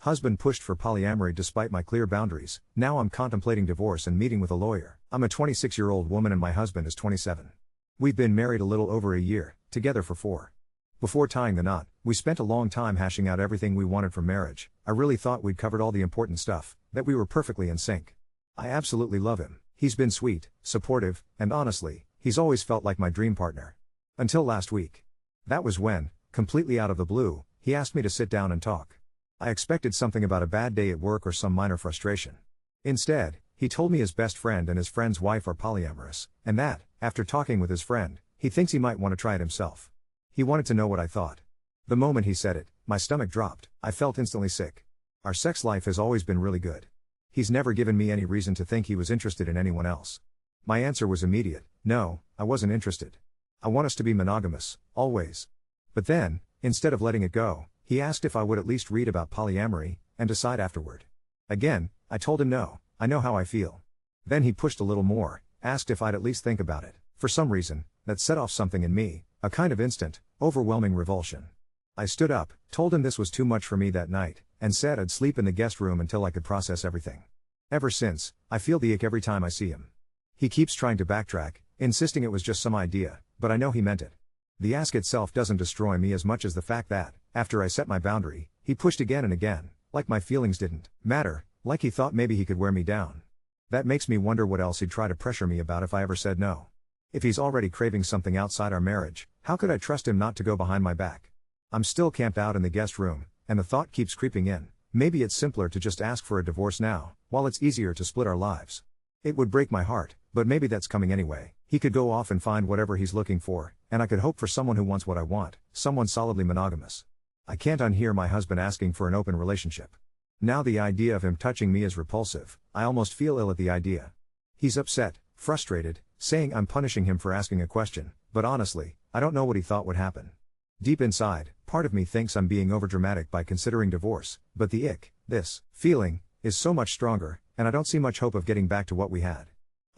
Husband pushed for polyamory despite my clear boundaries. Now I'm contemplating divorce and meeting with a lawyer. I'm a 26-year-old woman and my husband is 27. We've been married a little over a year, together for 4. Before tying the knot, we spent a long time hashing out everything we wanted from marriage. I really thought we'd covered all the important stuff, that we were perfectly in sync. I absolutely love him. He's been sweet, supportive, and honestly, he's always felt like my dream partner. Until last week. That was when, completely out of the blue, he asked me to sit down and talk. I expected something about a bad day at work or some minor frustration. Instead, he told me his best friend and his friend's wife are polyamorous, and that, after talking with his friend, he thinks he might want to try it himself. He wanted to know what I thought. The moment he said it, my stomach dropped. I felt instantly sick. Our sex life has always been really good. He's never given me any reason to think he was interested in anyone else. My answer was immediate: no, I wasn't interested. I want us to be monogamous, always. But then, instead of letting it go, he asked if I would at least read about polyamory, and decide afterward. Again, I told him no, I know how I feel. Then he pushed a little more, asked if I'd at least think about it. For some reason, that set off something in me, a kind of instant, overwhelming revulsion. I stood up, told him this was too much for me that night, and said I'd sleep in the guest room until I could process everything. Ever since, I feel the ick every time I see him. He keeps trying to backtrack, insisting it was just some idea, but I know he meant it. The ask itself doesn't destroy me as much as the fact that, after I set my boundary, he pushed again and again, like my feelings didn't matter, like he thought maybe he could wear me down. That makes me wonder what else he'd try to pressure me about if I ever said no. If he's already craving something outside our marriage, how could I trust him not to go behind my back? I'm still camped out in the guest room, and the thought keeps creeping in. Maybe it's simpler to just ask for a divorce now, while it's easier to split our lives. It would break my heart, but maybe that's coming anyway. He could go off and find whatever he's looking for, and I could hope for someone who wants what I want, someone solidly monogamous. I can't unhear my husband asking for an open relationship. Now the idea of him touching me is repulsive. I almost feel ill at the idea. He's upset, frustrated, saying I'm punishing him for asking a question, but honestly, I don't know what he thought would happen. Deep inside, part of me thinks I'm being overdramatic by considering divorce, but the ick, this feeling, is so much stronger, and I don't see much hope of getting back to what we had.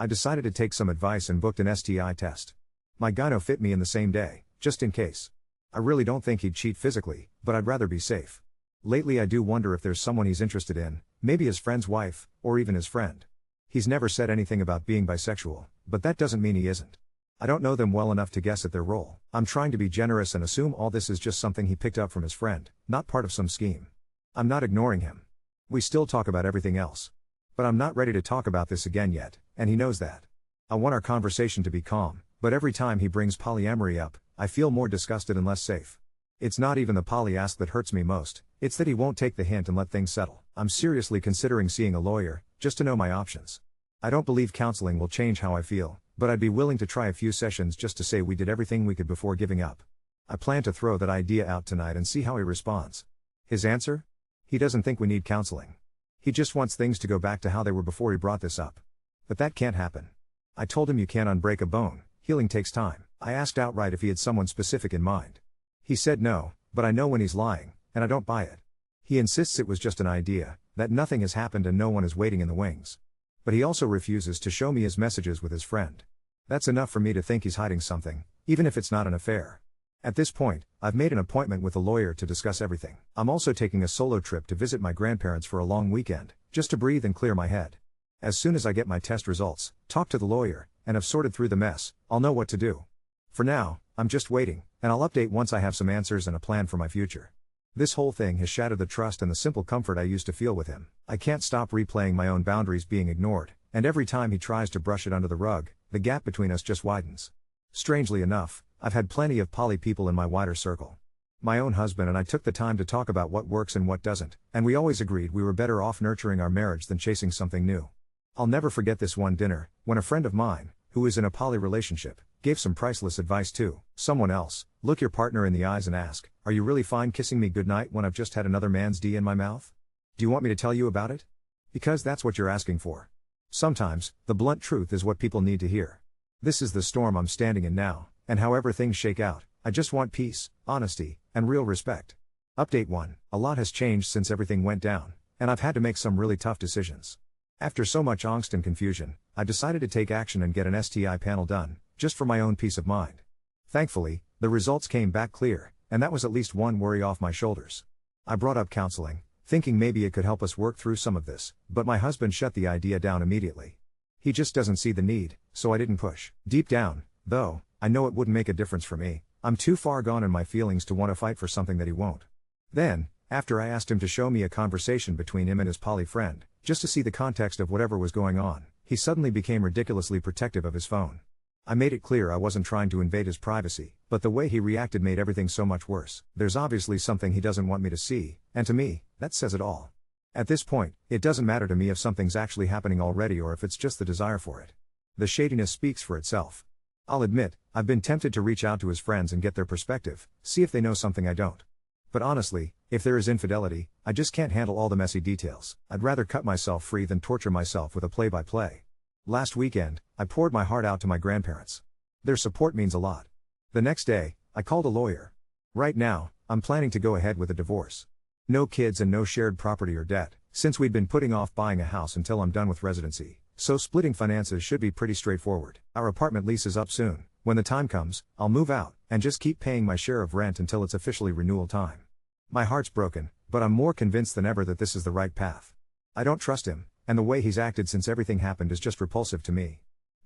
I decided to take some advice and booked an STI test. My gyno fit me in the same day, just in case. I really don't think he'd cheat physically, but I'd rather be safe. Lately I do wonder if there's someone he's interested in, maybe his friend's wife, or even his friend. He's never said anything about being bisexual, but that doesn't mean he isn't. I don't know them well enough to guess at their role. I'm trying to be generous and assume all this is just something he picked up from his friend, not part of some scheme. I'm not ignoring him. We still talk about everything else. But I'm not ready to talk about this again yet, and he knows that. I want our conversation to be calm, but every time he brings polyamory up, I feel more disgusted and less safe. It's not even the poly ask that hurts me most, it's that he won't take the hint and let things settle. I'm seriously considering seeing a lawyer, just to know my options. I don't believe counseling will change how I feel, but I'd be willing to try a few sessions just to say we did everything we could before giving up. I plan to throw that idea out tonight and see how he responds. His answer? He doesn't think we need counseling. He just wants things to go back to how they were before he brought this up. But that can't happen. I told him you can't unbreak a bone, healing takes time. I asked outright if he had someone specific in mind. He said no, but I know when he's lying, and I don't buy it. He insists it was just an idea, that nothing has happened and no one is waiting in the wings. But he also refuses to show me his messages with his friend. That's enough for me to think he's hiding something, even if it's not an affair. At this point, I've made an appointment with a lawyer to discuss everything. I'm also taking a solo trip to visit my grandparents for a long weekend, just to breathe and clear my head. As soon as I get my test results, talk to the lawyer, and have sorted through the mess, I'll know what to do. For now, I'm just waiting, and I'll update once I have some answers and a plan for my future. This whole thing has shattered the trust and the simple comfort I used to feel with him. I can't stop replaying my own boundaries being ignored, and every time he tries to brush it under the rug, the gap between us just widens. Strangely enough, I've had plenty of poly people in my wider circle. My own husband and I took the time to talk about what works and what doesn't, and we always agreed we were better off nurturing our marriage than chasing something new. I'll never forget this one dinner, when a friend of mine, who is in a poly relationship, gave some priceless advice to someone else. Look your partner in the eyes and ask, are you really fine kissing me goodnight when I've just had another man's D in my mouth? Do you want me to tell you about it? Because that's what you're asking for. Sometimes, the blunt truth is what people need to hear. This is the storm I'm standing in now, and however things shake out, I just want peace, honesty, and real respect. Update 1. A lot has changed since everything went down, and I've had to make some really tough decisions. After so much angst and confusion, I decided to take action and get an STI panel done, just for my own peace of mind. Thankfully, the results came back clear, and that was at least one worry off my shoulders. I brought up counseling, thinking maybe it could help us work through some of this, but my husband shut the idea down immediately. He just doesn't see the need, so I didn't push. Deep down, though, I know it wouldn't make a difference for me. I'm too far gone in my feelings to want to fight for something that he won't. Then, after I asked him to show me a conversation between him and his poly friend, just to see the context of whatever was going on, he suddenly became ridiculously protective of his phone. I made it clear I wasn't trying to invade his privacy, but the way he reacted made everything so much worse. There's obviously something he doesn't want me to see, and to me, that says it all. At this point, it doesn't matter to me if something's actually happening already or if it's just the desire for it. The shadiness speaks for itself. I'll admit, I've been tempted to reach out to his friends and get their perspective, see if they know something I don't. But honestly, if there is infidelity, I just can't handle all the messy details. I'd rather cut myself free than torture myself with a play-by-play. Last weekend, I poured my heart out to my grandparents. Their support means a lot. The next day, I called a lawyer. Right now, I'm planning to go ahead with a divorce. No kids and no shared property or debt, since we'd been putting off buying a house until I'm done with residency, so splitting finances should be pretty straightforward. Our apartment lease is up soon. When the time comes, I'll move out, and just keep paying my share of rent until it's officially renewal time. My heart's broken, but I'm more convinced than ever that this is the right path. I don't trust him, and the way he's acted since everything happened is just repulsive to me.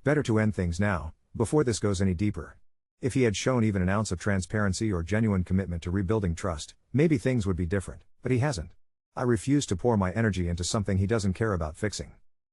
Better to end things now, before this goes any deeper. If he had shown even an ounce of transparency or genuine commitment to rebuilding trust, maybe things would be different, but he hasn't. I refuse to pour my energy into something he doesn't care about fixing.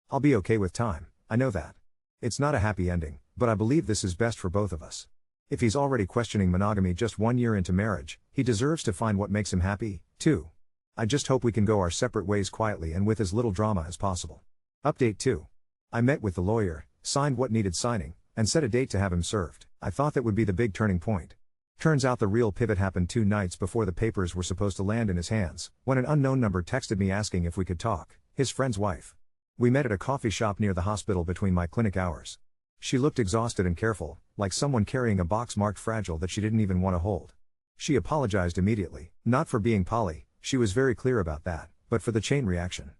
I'll be okay with time, I know that. It's not a happy ending, but I believe this is best for both of us. If he's already questioning monogamy just 1 year into marriage, he deserves to find what makes him happy, too. I just hope we can go our separate ways quietly and with as little drama as possible. Update 2. I met with the lawyer, signed what needed signing, and set a date to have him served. I thought that would be the big turning point. Turns out the real pivot happened 2 nights before the papers were supposed to land in his hands, when an unknown number texted me asking if we could talk, his friend's wife. We met at a coffee shop near the hospital between my clinic hours. She looked exhausted and careful, like someone carrying a box marked fragile that she didn't even want to hold. She apologized immediately, not for being poly, she was very clear about that, but for the chain reaction.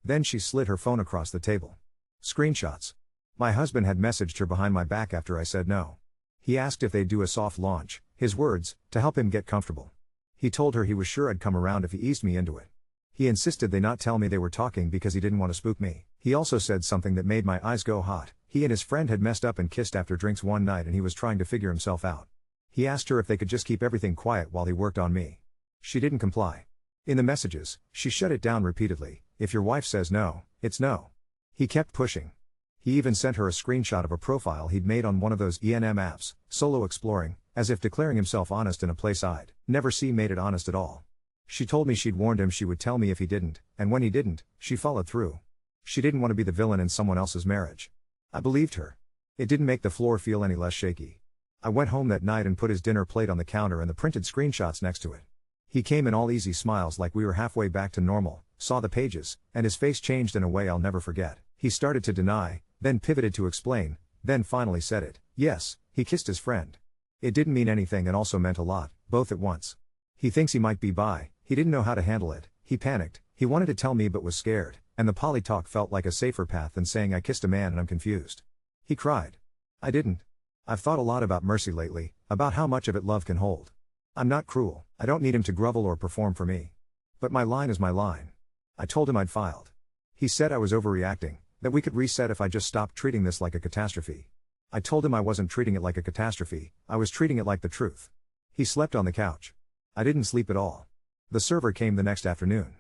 Then she slid her phone across the table. Screenshots. My husband had messaged her behind my back after I said no. He asked if they'd do a soft launch, his words, to help him get comfortable. He told her he was sure I'd come around if he eased me into it. He insisted they not tell me they were talking because he didn't want to spook me. He also said something that made my eyes go hot. He and his friend had messed up and kissed after drinks one night and he was trying to figure himself out. He asked her if they could just keep everything quiet while he worked on me. She didn't comply. In the messages, she shut it down repeatedly. If your wife says no, it's no. He kept pushing. He even sent her a screenshot of a profile he'd made on one of those ENM apps, solo exploring, as if declaring himself honest in a place I'd never see made it honest at all. She told me she'd warned him she would tell me if he didn't, and when he didn't, she followed through. She didn't want to be the villain in someone else's marriage. I believed her. It didn't make the floor feel any less shaky. I went home that night and put his dinner plate on the counter and the printed screenshots next to it. He came in all easy smiles like we were halfway back to normal, saw the pages, and his face changed in a way I'll never forget. He started to deny, then pivoted to explain, then finally said it. Yes, he kissed his friend. It didn't mean anything and also meant a lot, both at once. He thinks he might be bi, he didn't know how to handle it, he panicked, he wanted to tell me but was scared, and the poly talk felt like a safer path than saying I kissed a man and I'm confused. He cried. I didn't. I've thought a lot about mercy lately, about how much of it love can hold. I'm not cruel, I don't need him to grovel or perform for me. But my line is my line. I told him I'd filed. He said I was overreacting, that we could reset if I just stopped treating this like a catastrophe. I told him I wasn't treating it like a catastrophe, I was treating it like the truth. He slept on the couch. I didn't sleep at all. The server came the next afternoon.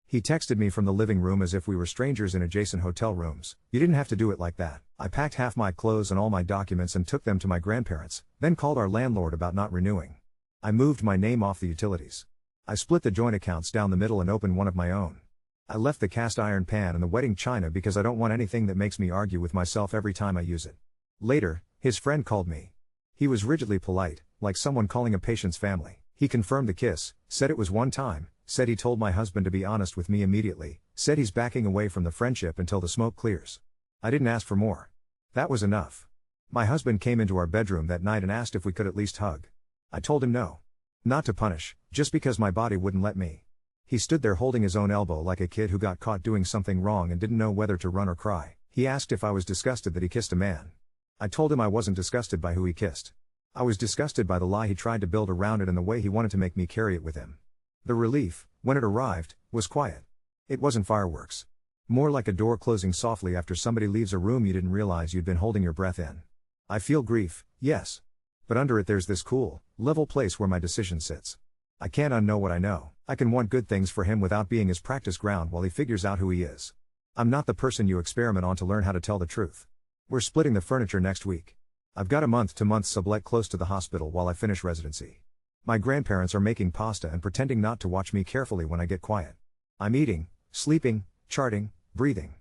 He texted me from the living room as if we were strangers in adjacent hotel rooms. You didn't have to do it like that. I packed half my clothes and all my documents and took them to my grandparents, then called our landlord about not renewing. I moved my name off the utilities. I split the joint accounts down the middle and opened one of my own. I left the cast iron pan and the wedding china because I don't want anything that makes me argue with myself every time I use it. Later, his friend called me. He was rigidly polite, like someone calling a patient's family. He confirmed the kiss, said it was one time, said he told my husband to be honest with me immediately, said he's backing away from the friendship until the smoke clears. I didn't ask for more. That was enough. My husband came into our bedroom that night and asked if we could at least hug. I told him no. Not to punish, just because my body wouldn't let me. He stood there holding his own elbow like a kid who got caught doing something wrong and didn't know whether to run or cry. He asked if I was disgusted that he kissed a man. I told him I wasn't disgusted by who he kissed. I was disgusted by the lie he tried to build around it and the way he wanted to make me carry it with him. The relief, when it arrived, Was quiet. It wasn't fireworks. More like a door closing softly after somebody leaves a room you didn't realize you'd been holding your breath in. I feel grief, yes. But under it there's this cool, level place where my decision sits. I can't unknow what I know. I can want good things for him without being his practice ground while he figures out who he is. I'm not the person you experiment on to learn how to tell the truth. We're splitting the furniture next week. I've got a month-to-month sublet close to the hospital while I finish residency. My grandparents are making pasta and pretending not to watch me carefully when I get quiet. I'm eating, sleeping, charting, breathing.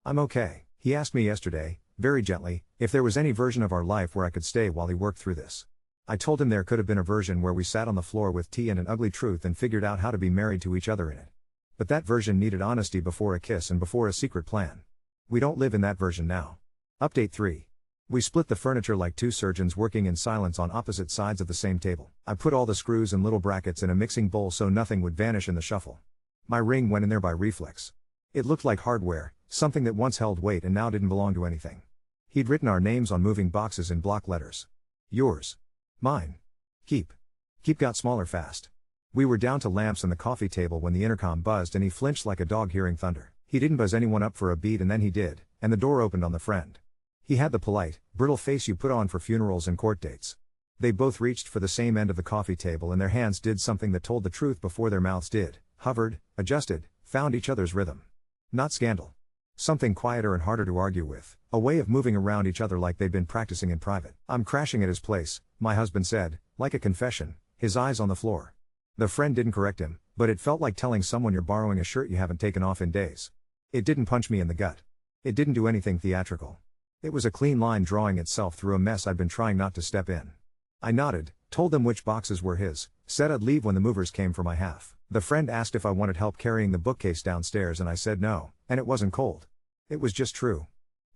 I'm okay. He asked me yesterday, very gently, if there was any version of our life where I could stay while he worked through this. I told him there could have been a version where we sat on the floor with tea and an ugly truth and figured out how to be married to each other in it. But that version needed honesty before a kiss and before a secret plan. We don't live in that version now. Update 3. We split the furniture like two surgeons working in silence on opposite sides of the same table. I put all the screws and little brackets in a mixing bowl so nothing would vanish in the shuffle. My ring went in there by reflex. It looked like hardware, something that once held weight and now didn't belong to anything. He'd written our names on moving boxes in block letters. Yours. Mine. Keep. Keep got smaller fast. We were down to lamps and the coffee table when the intercom buzzed and he flinched like a dog hearing thunder. He didn't buzz anyone up for a beat and then he did, and the door opened on the friend. He had the polite, brittle face you put on for funerals and court dates. They both reached for the same end of the coffee table and their hands did something that told the truth before their mouths did, hovered, adjusted, found each other's rhythm. Not scandal. Something quieter and harder to argue with, a way of moving around each other like they'd been practicing in private. I'm crashing at his place, my husband said, like a confession, his eyes on the floor. The friend didn't correct him, but it felt like telling someone you're borrowing a shirt you haven't taken off in days. It didn't punch me in the gut. It didn't do anything theatrical. It was a clean line drawing itself through a mess I'd been trying not to step in. I nodded, told them which boxes were his, said I'd leave when the movers came for my half. The friend asked if I wanted help carrying the bookcase downstairs and I said no, and it wasn't cold. It was just true.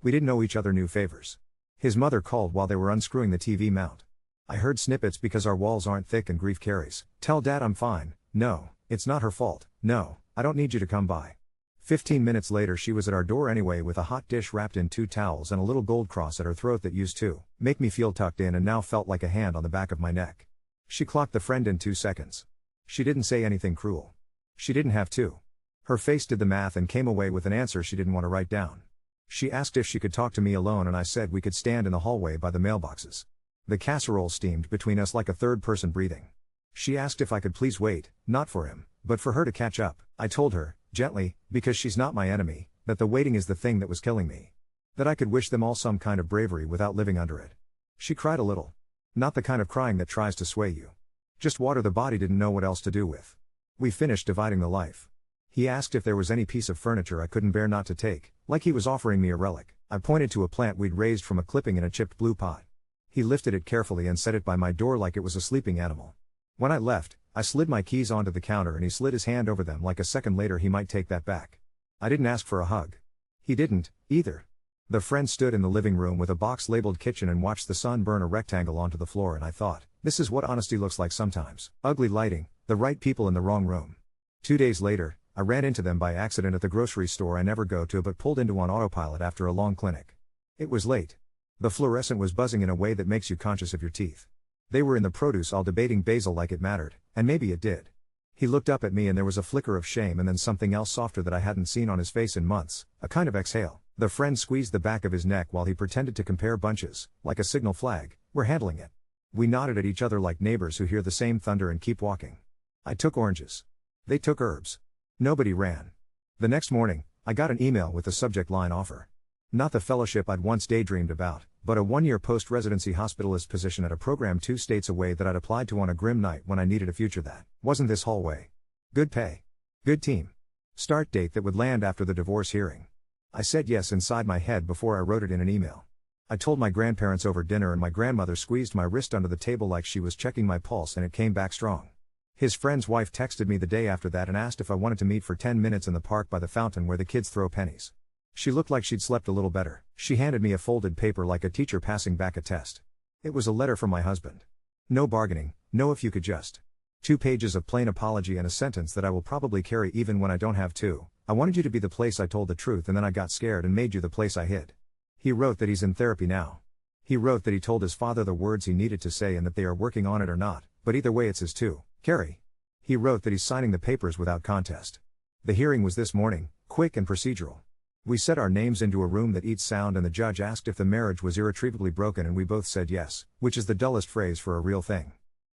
We didn't owe each other new favors. His mother called while they were unscrewing the TV mount. I heard snippets because our walls aren't thick and grief carries. Tell Dad I'm fine. No, it's not her fault. No, I don't need you to come by. 15 minutes later she was at our door anyway with a hot dish wrapped in 2 towels and a little gold cross at her throat that used to make me feel tucked in and now felt like a hand on the back of my neck. She clocked the friend in 2 seconds. She didn't say anything cruel. She didn't have to. Her face did the math and came away with an answer she didn't want to write down. She asked if she could talk to me alone and I said we could stand in the hallway by the mailboxes. The casserole steamed between us like a third person breathing. She asked if I could please wait, not for him, but for her to catch up. I told her, gently, because she's not my enemy, that the waiting is the thing that was killing me. That I could wish them all some kind of bravery without living under it. She cried a little. Not the kind of crying that tries to sway you. Just water the body didn't know what else to do with. We finished dividing the life. He asked if there was any piece of furniture I couldn't bear not to take, like he was offering me a relic. I pointed to a plant we'd raised from a clipping in a chipped blue pot. He lifted it carefully and set it by my door like it was a sleeping animal. When I left, I slid my keys onto the counter and he slid his hand over them like a second later he might take that back. I didn't ask for a hug. He didn't, either. The friend stood in the living room with a box labeled kitchen and watched the sun burn a rectangle onto the floor and I thought, this is what honesty looks like sometimes. Ugly lighting, the right people in the wrong room. 2 days later, I ran into them by accident at the grocery store I never go to but pulled into on autopilot after a long clinic. It was late. The fluorescent was buzzing in a way that makes you conscious of your teeth. They were in the produce aisle debating basil like it mattered, and maybe it did. He looked up at me and there was a flicker of shame and then something else softer that I hadn't seen on his face in months, a kind of exhale. The friend squeezed the back of his neck while he pretended to compare bunches, like a signal flag. We're handling it. We nodded at each other like neighbors who hear the same thunder and keep walking. I took oranges. They took herbs. Nobody ran. The next morning, I got an email with the subject line offer. Not the fellowship I'd once daydreamed about, but a 1-year post-residency hospitalist position at a program 2 states away that I'd applied to on a grim night when I needed a future that wasn't this hallway. Good pay. Good team. Start date that would land after the divorce hearing. I said yes inside my head before I wrote it in an email. I told my grandparents over dinner and my grandmother squeezed my wrist under the table like she was checking my pulse and it came back strong. His friend's wife texted me the day after that and asked if I wanted to meet for 10 minutes in the park by the fountain where the kids throw pennies. She looked like she'd slept a little better. She handed me a folded paper like a teacher passing back a test. It was a letter from my husband. No bargaining, no if you could just. 2 pages of plain apology and a sentence that I will probably carry even when I don't have to. I wanted you to be the place I told the truth and then I got scared and made you the place I hid. He wrote that he's in therapy now. He wrote that he told his father the words he needed to say and that they are working on it or not, but either way it's his too. Carrie. He wrote that he's signing the papers without contest. The hearing was this morning, quick and procedural. We said our names into a room that eats sound and the judge asked if the marriage was irretrievably broken and we both said yes, which is the dullest phrase for a real thing.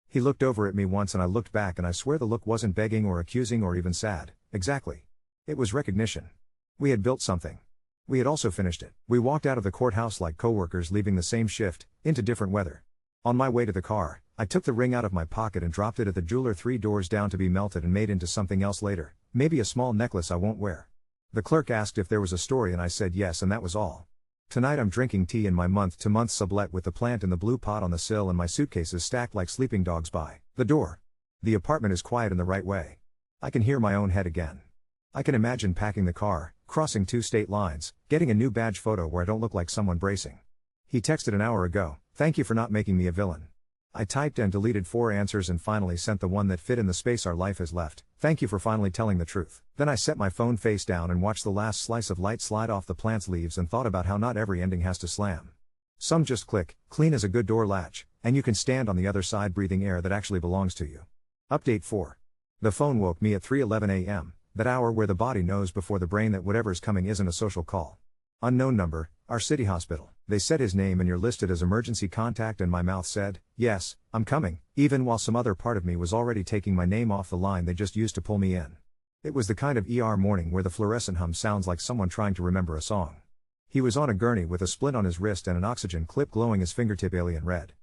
He looked over at me once and I looked back and I swear the look wasn't begging or accusing or even sad, exactly. It was recognition. We had built something. We had also finished it. We walked out of the courthouse like co-workers leaving the same shift, into different weather. On my way to the car, I took the ring out of my pocket and dropped it at the jeweler 3 doors down to be melted and made into something else later, maybe a small necklace I won't wear. The clerk asked if there was a story and I said yes and that was all. Tonight I'm drinking tea in my month-to-month sublet with the plant in the blue pot on the sill and my suitcases stacked like sleeping dogs by the door. The apartment is quiet in the right way. I can hear my own head again. I can imagine packing the car, crossing 2 state lines, getting a new badge photo where I don't look like someone bracing. He texted an hour ago, "Thank you for not making me a villain." I typed and deleted 4 answers and finally sent the one that fit in the space our life has left. "Thank you for finally telling the truth." Then I set my phone face down and watched the last slice of light slide off the plant's leaves and thought about how not every ending has to slam. Some just click, clean as a good door latch, and you can stand on the other side breathing air that actually belongs to you. Update 4. The phone woke me at 3:11 a.m., that hour where the body knows before the brain that whatever's coming isn't a social call. Unknown number, our city hospital. They said his name and you're listed as emergency contact and my mouth said, yes, I'm coming, even while some other part of me was already taking my name off the line they just used to pull me in. It was the kind of ER morning where the fluorescent hum sounds like someone trying to remember a song. He was on a gurney with a splint on his wrist and an oxygen clip glowing his fingertip alien red.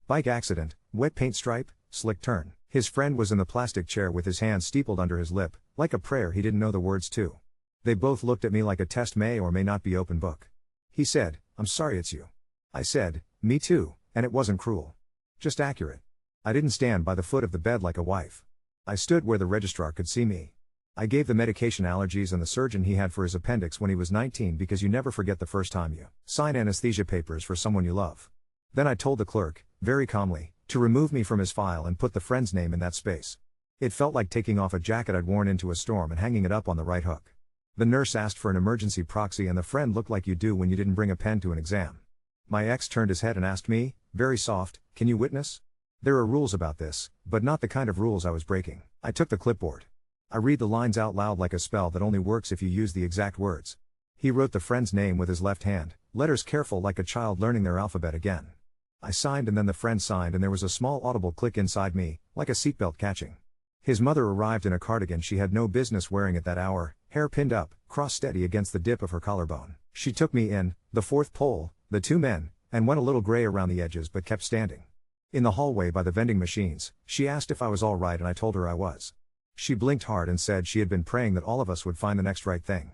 Bike accident, wet paint stripe, slick turn. His friend was in the plastic chair with his hand steepled under his lip, like a prayer he didn't know the words to. They both looked at me like a test may or may not be open book. He said, "I'm sorry it's you." I said, "Me too," and it wasn't cruel. Just accurate. I didn't stand by the foot of the bed like a wife. I stood where the registrar could see me. I gave the medication allergies and the surgeon he had for his appendix when he was 19 because you never forget the first time you sign anesthesia papers for someone you love. Then I told the clerk, very calmly, to remove me from his file and put the friend's name in that space. It felt like taking off a jacket I'd worn into a storm and hanging it up on the right hook. The nurse asked for an emergency proxy and the friend looked like you do when you didn't bring a pen to an exam. My ex turned his head and asked me, very soft, "Can you witness?" There are rules about this, but not the kind of rules I was breaking. I took the clipboard. I read the lines out loud like a spell that only works if you use the exact words. He wrote the friend's name with his left hand, letters careful like a child learning their alphabet again. I signed and then the friend signed and there was a small audible click inside me, like a seatbelt catching. His mother arrived in a cardigan she had no business wearing at that hour, hair pinned up, cross steady against the dip of her collarbone. She took me in, the fourth pole, the 2 men, and went a little gray around the edges but kept standing. In the hallway by the vending machines, she asked if I was all right and I told her I was. She blinked hard and said she had been praying that all of us would find the next right thing.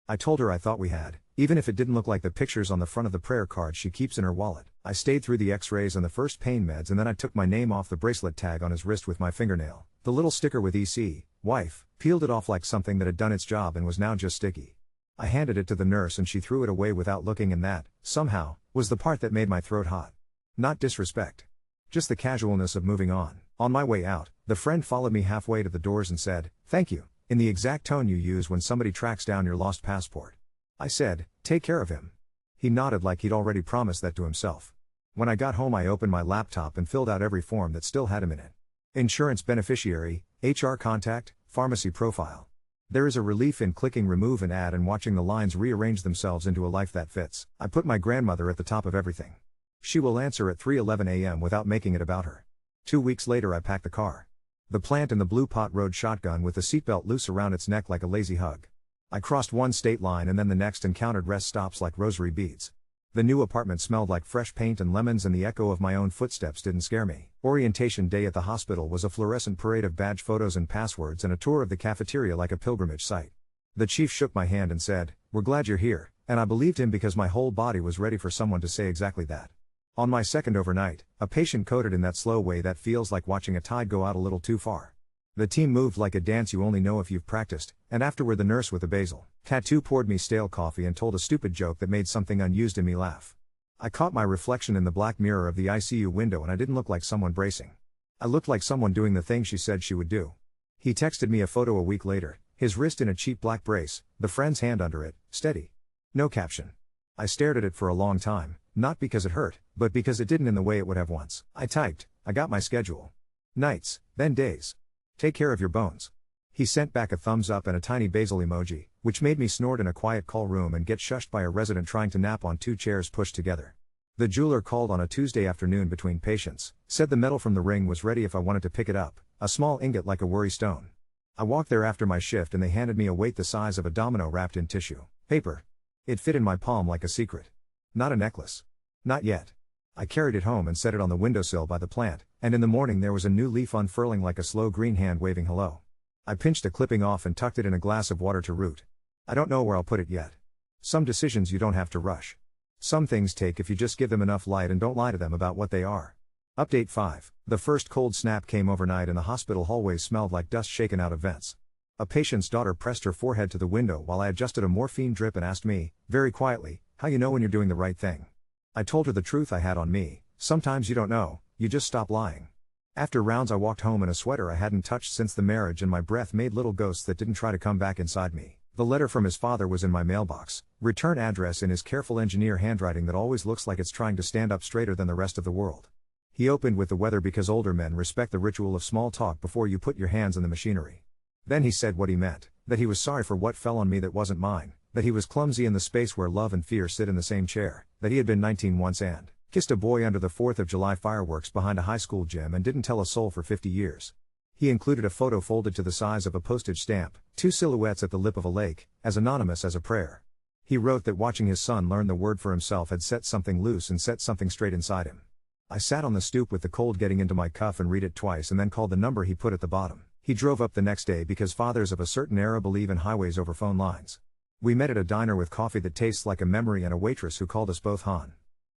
I told her I thought we had, even if it didn't look like the pictures on the front of the prayer card she keeps in her wallet. I stayed through the x-rays and the first pain meds and then I took my name off the bracelet tag on his wrist with my fingernail. The little sticker with EC, wife, peeled it off like something that had done its job and was now just sticky. I handed it to the nurse and she threw it away without looking and that, somehow, was the part that made my throat hot. Not disrespect. Just the casualness of moving on. On my way out, the friend followed me halfway to the doors and said, "Thank you," in the exact tone you use when somebody tracks down your lost passport. I said, "Take care of him." He nodded like he'd already promised that to himself. When I got home I opened my laptop and filled out every form that still had him in it. Insurance beneficiary, HR contact, pharmacy profile. There is a relief in clicking remove and add and watching the lines rearrange themselves into a life that fits. I put my grandmother at the top of everything. She will answer at 3:11 a.m. without making it about her. 2 weeks later I packed the car. The plant in the blue pot rode shotgun with the seatbelt loose around its neck like a lazy hug. I crossed one state line and then the next and counted rest stops like rosary beads. The new apartment smelled like fresh paint and lemons and the echo of my own footsteps didn't scare me. Orientation day at the hospital was a fluorescent parade of badge photos and passwords and a tour of the cafeteria like a pilgrimage site. The chief shook my hand and said, "We're glad you're here," and I believed him because my whole body was ready for someone to say exactly that. On my second overnight, a patient coded in that slow way that feels like watching a tide go out a little too far. The team moved like a dance you only know if you've practiced, and afterward the nurse with the basil tattoo poured me stale coffee and told a stupid joke that made something unused in me laugh. I caught my reflection in the black mirror of the ICU window and I didn't look like someone bracing. I looked like someone doing the thing she said she would do. He texted me a photo a week later, his wrist in a cheap black brace, the friend's hand under it, steady. No caption. I stared at it for a long time, not because it hurt, but because it didn't in the way it would have once. I typed, "I got my schedule. Nights, then days. Take care of your bones." He sent back a thumbs up and a tiny basil emoji, which made me snort in a quiet call room and get shushed by a resident trying to nap on 2 chairs pushed together. The jeweler called on a Tuesday afternoon between patients, said the metal from the ring was ready if I wanted to pick it up, a small ingot like a worry stone. I walked there after my shift and they handed me a weight the size of a domino wrapped in tissue paper. It fit in my palm like a secret. Not a necklace. Not yet. I carried it home and set it on the windowsill by the plant, and in the morning there was a new leaf unfurling like a slow green hand waving hello. I pinched a clipping off and tucked it in a glass of water to root. I don't know where I'll put it yet. Some decisions you don't have to rush. Some things take if you just give them enough light and don't lie to them about what they are. Update 5. The first cold snap came overnight and the hospital hallways smelled like dust shaken out of vents. A patient's daughter pressed her forehead to the window while I adjusted a morphine drip and asked me, very quietly, how you know when you're doing the right thing. I told her the truth I had on me. Sometimes you don't know, you just stop lying. After rounds I walked home in a sweater I hadn't touched since the marriage and my breath made little ghosts that didn't try to come back inside me. The letter from his father was in my mailbox, return address in his careful engineer handwriting that always looks like it's trying to stand up straighter than the rest of the world. He opened with the weather because older men respect the ritual of small talk before you put your hands in the machinery. Then he said what he meant, that he was sorry for what fell on me that wasn't mine, that he was clumsy in the space where love and fear sit in the same chair, that he had been 19 once and kissed a boy under the 4th of July fireworks behind a high school gym and didn't tell a soul for 50 years. He included a photo folded to the size of a postage stamp, 2 silhouettes at the lip of a lake, as anonymous as a prayer. He wrote that watching his son learn the word for himself had set something loose and set something straight inside him. I sat on the stoop with the cold getting into my cuff and read it twice and then called the number he put at the bottom. He drove up the next day because fathers of a certain era believe in highways over phone lines. We met at a diner with coffee that tastes like a memory and a waitress who called us both Han.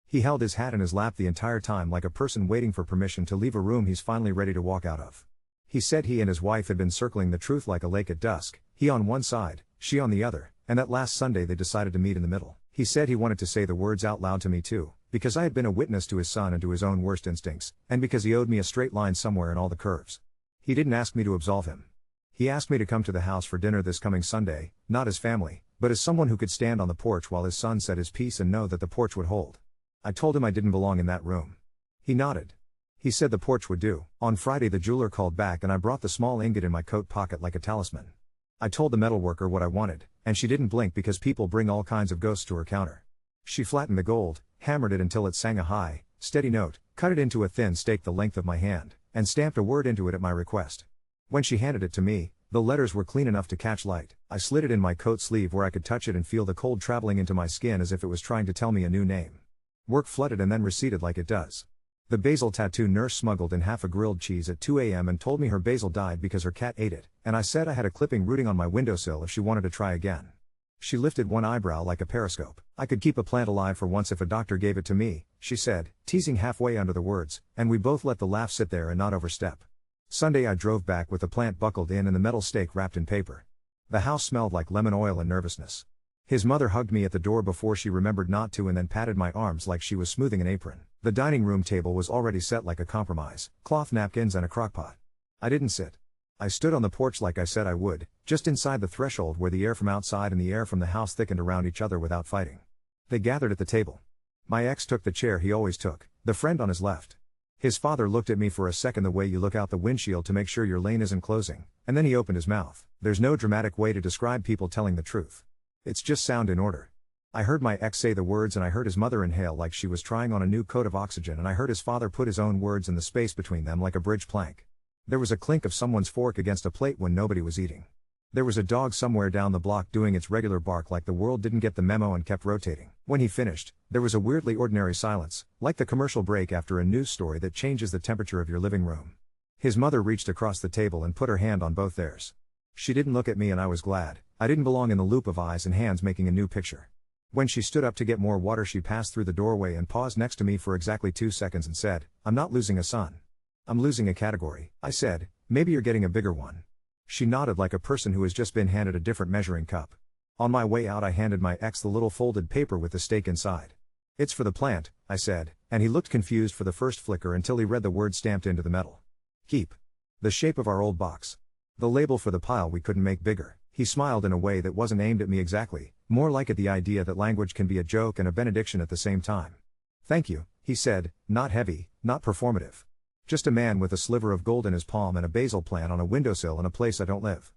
He held his hat in his lap the entire time like a person waiting for permission to leave a room he's finally ready to walk out of. He said he and his wife had been circling the truth like a lake at dusk, he on one side, she on the other, and that last Sunday they decided to meet in the middle. He said he wanted to say the words out loud to me too, because I had been a witness to his son and to his own worst instincts, and because he owed me a straight line somewhere in all the curves. He didn't ask me to absolve him. He asked me to come to the house for dinner this coming Sunday, not as family, but as someone who could stand on the porch while his son said his piece and know that the porch would hold. I told him I didn't belong in that room. He nodded. He said the porch would do. On Friday the jeweler called back and I brought the small ingot in my coat pocket like a talisman. I told the metalworker what I wanted, and she didn't blink because people bring all kinds of ghosts to her counter. She flattened the gold, hammered it until it sang a high, steady note, cut it into a thin stake the length of my hand, and stamped a word into it at my request. When she handed it to me, the letters were clean enough to catch light. I slid it in my coat sleeve where I could touch it and feel the cold traveling into my skin as if it was trying to tell me a new name. Work flooded and then receded like it does. The basil tattoo nurse smuggled in half a grilled cheese at 2 a.m. and told me her basil died because her cat ate it, and I said I had a clipping rooting on my windowsill if she wanted to try again. She lifted one eyebrow like a periscope. I could keep a plant alive for once if a doctor gave it to me, she said, teasing halfway under the words, and we both let the laugh sit there and not overstep. Sunday I drove back with the plant buckled in and the metal stake wrapped in paper. The house smelled like lemon oil and nervousness. His mother hugged me at the door before she remembered not to and then patted my arms like she was smoothing an apron. The dining room table was already set like a compromise, cloth napkins and a crockpot. I didn't sit. I stood on the porch like I said I would, just inside the threshold where the air from outside and the air from the house thickened around each other without fighting. They gathered at the table. My ex took the chair he always took, the friend on his left. His father looked at me for a second the way you look out the windshield to make sure your lane isn't closing, and then he opened his mouth. There's no dramatic way to describe people telling the truth. It's just sound in order. I heard my ex say the words and I heard his mother inhale like she was trying on a new coat of oxygen and I heard his father put his own words in the space between them like a bridge plank. There was a clink of someone's fork against a plate when nobody was eating. There was a dog somewhere down the block doing its regular bark like the world didn't get the memo and kept rotating. When he finished, there was a weirdly ordinary silence, like the commercial break after a news story that changes the temperature of your living room. His mother reached across the table and put her hand on both theirs. She didn't look at me and I was glad. I didn't belong in the loop of eyes and hands making a new picture. When she stood up to get more water she passed through the doorway and paused next to me for exactly 2 seconds and said, I'm not losing a son. I'm losing a category. I said, maybe you're getting a bigger one. She nodded like a person who has just been handed a different measuring cup. On my way out I handed my ex the little folded paper with the stake inside. It's for the plant, I said, and he looked confused for the first flicker until he read the word stamped into the metal. Keep. The shape of our old box. The label for the pile we couldn't make bigger. He smiled in a way that wasn't aimed at me exactly, more like at the idea that language can be a joke and a benediction at the same time. Thank you, he said, not heavy, not performative. Just a man with a sliver of gold in his palm and a basil plant on a windowsill in a place I don't live.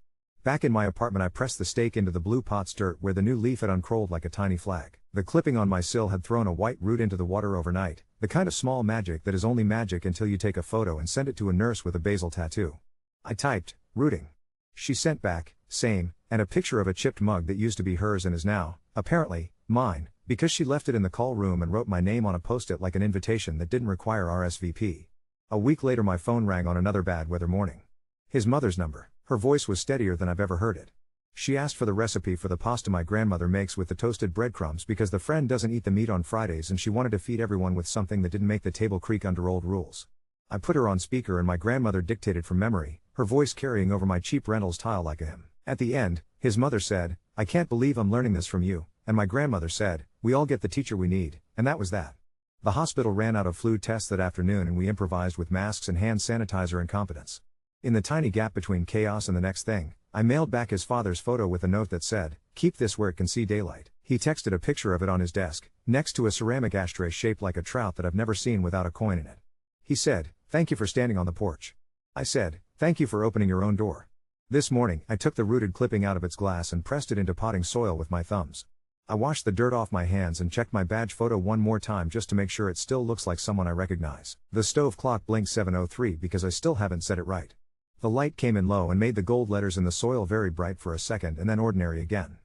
Back in my apartment I pressed the stake into the blue pot's dirt where the new leaf had uncurled like a tiny flag. The clipping on my sill had thrown a white root into the water overnight, the kind of small magic that is only magic until you take a photo and send it to a nurse with a basil tattoo. I typed, rooting. She sent back, same, and a picture of a chipped mug that used to be hers and is now, apparently, mine, because she left it in the call room and wrote my name on a post-it like an invitation that didn't require RSVP. A week later my phone rang on another bad weather morning. His mother's number. Her voice was steadier than I've ever heard it. She asked for the recipe for the pasta my grandmother makes with the toasted breadcrumbs because the friend doesn't eat the meat on Fridays and she wanted to feed everyone with something that didn't make the table creak under old rules. I put her on speaker and my grandmother dictated from memory, her voice carrying over my cheap Reynolds tile like a hymn. At the end, his mother said, "I can't believe I'm learning this from you," and my grandmother said, "We all get the teacher we need," and that was that. The hospital ran out of flu tests that afternoon and we improvised with masks and hand sanitizer and competence. In the tiny gap between chaos and the next thing, I mailed back his father's photo with a note that said, "Keep this where it can see daylight." He texted a picture of it on his desk, next to a ceramic ashtray shaped like a trout that I've never seen without a coin in it. He said, "Thank you for standing on the porch." I said, "Thank you for opening your own door." This morning, I took the rooted clipping out of its glass and pressed it into potting soil with my thumbs. I washed the dirt off my hands and checked my badge photo one more time just to make sure it still looks like someone I recognize. The stove clock blinked 7:03 because I still haven't said it right. The light came in low and made the gold letters in the soil very bright for a second and then ordinary again.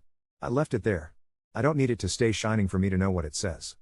I left it there. I don't need it to stay shining for me to know what it says.